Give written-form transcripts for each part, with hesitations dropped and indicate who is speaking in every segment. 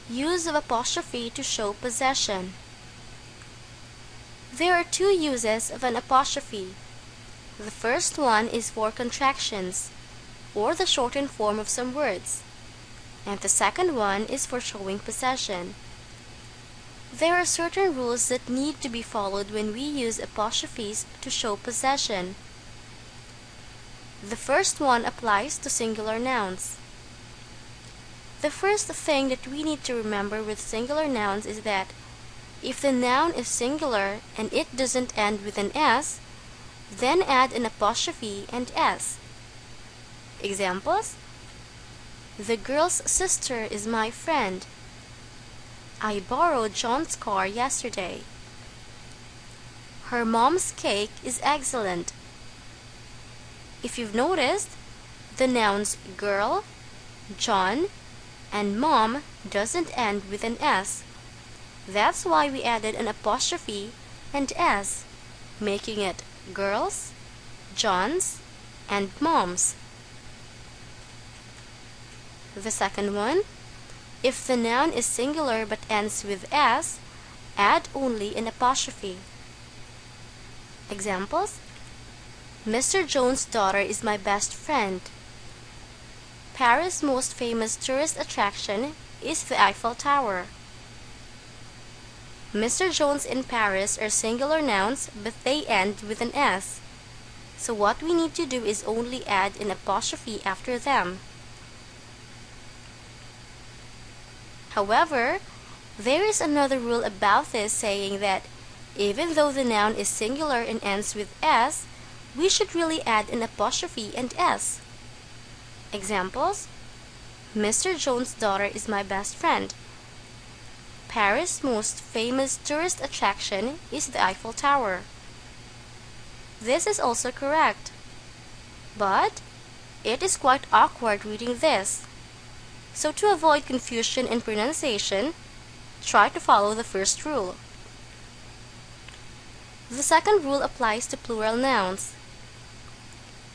Speaker 1: Use of apostrophe to show possession. There are two uses of an apostrophe. The first one is for contractions, or the shortened form of some words, and the second one is for showing possession. There are certain rules that need to be followed when we use apostrophes to show possession. The first one applies to singular nouns. The first thing that we need to remember with singular nouns is that if the noun is singular and it doesn't end with an S, then add an apostrophe and S. Examples: the girl's sister is my friend. I borrowed John's car yesterday. Her mom's cake is excellent. If you've noticed, the nouns girl, John, and mom doesn't end with an S. That's why we added an apostrophe and S, making it girls, Johns, and moms. The second one, if the noun is singular but ends with S, add only an apostrophe. Examples: Mr. Jones' daughter is my best friend. Paris' most famous tourist attraction is the Eiffel Tower. Mr. Jones and Paris are singular nouns, but they end with an S. So what we need to do is only add an apostrophe after them. However, there is another rule about this, saying that even though the noun is singular and ends with S, we should really add an apostrophe and S. Examples: Mr. Jones' daughter is my best friend. Paris' most famous tourist attraction is the Eiffel Tower. This is also correct, but it is quite awkward reading this. So to avoid confusion in pronunciation, try to follow the first rule. The second rule applies to plural nouns.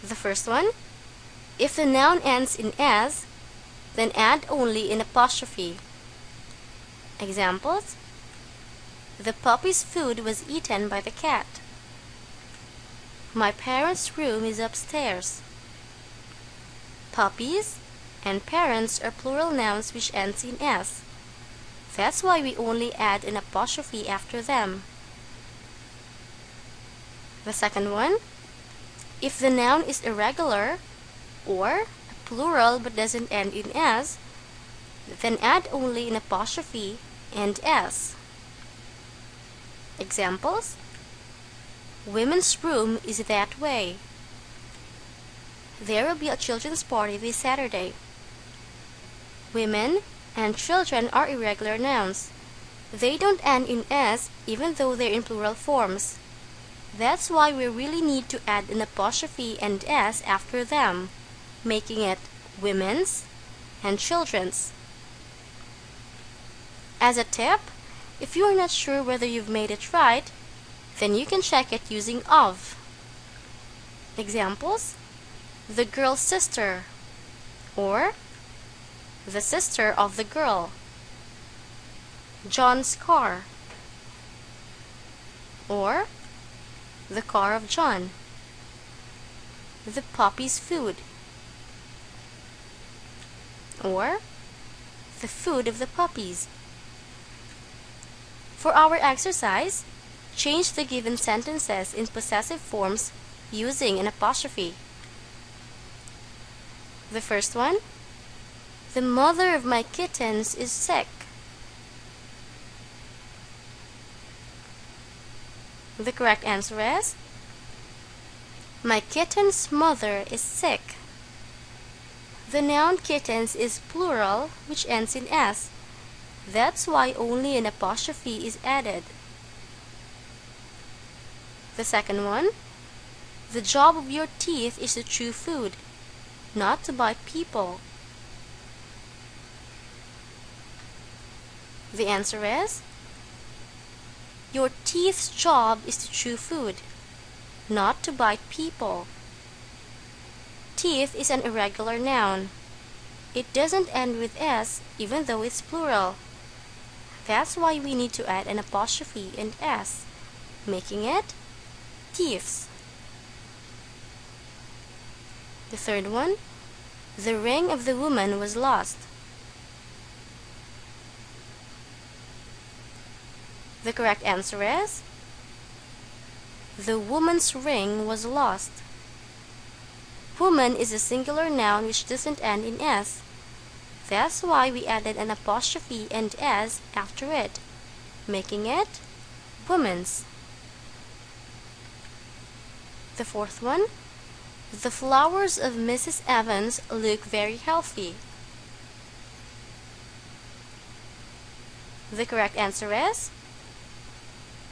Speaker 1: The first one, if the noun ends in S, then add only an apostrophe. Examples: the puppy's food was eaten by the cat. My parents' room is upstairs. Puppies and parents are plural nouns which ends in S. That's why we only add an apostrophe after them. The second one, if the noun is irregular or plural but doesn't end in S, then add only an apostrophe and S. Examples: women's room is that way. There will be a children's party this Saturday. Women and children are irregular nouns. They don't end in S even though they're in plural forms. That's why we really need to add an apostrophe and S after them, making it women's and children's. As a tip, if you are not sure whether you've made it right, then you can check it using of. Examples: the girl's sister, or the sister of the girl. John's car, or the car of John. The puppy's food, or the food of the puppies. For our exercise, change the given sentences in possessive forms using an apostrophe. The first one, the mother of my kittens is sick. The correct answer is, my kitten's mother is sick. The noun kittens is plural, which ends in S. That's why only an apostrophe is added. The second one, the job of your teeth is to chew food, not to bite people. The answer is, your teeth's job is to chew food, not to bite people. Teeth is an irregular noun. It doesn't end with S even though it's plural. That's why we need to add an apostrophe and S, making it thieves. The third one, the ring of the woman was lost. The correct answer is the woman's ring was lost. Woman is a singular noun which doesn't end in S. That's why we added an apostrophe and S after it, making it woman's. The fourth one, the flowers of Mrs. Evans look very healthy. The correct answer is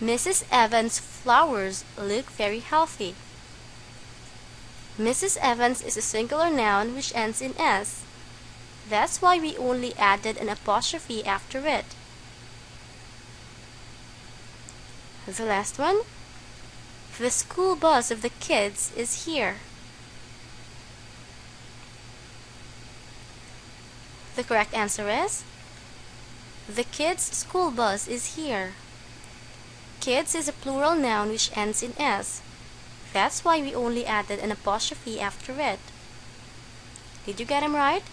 Speaker 1: Mrs. Evans' flowers look very healthy. Mrs. Evans is a singular noun which ends in S. That's why we only added an apostrophe after it. The last one, the school bus of the kids is here. The correct answer is the kids' school bus is here. Kids is a plural noun which ends in S. That's why we only added an apostrophe after it. Did you get them right?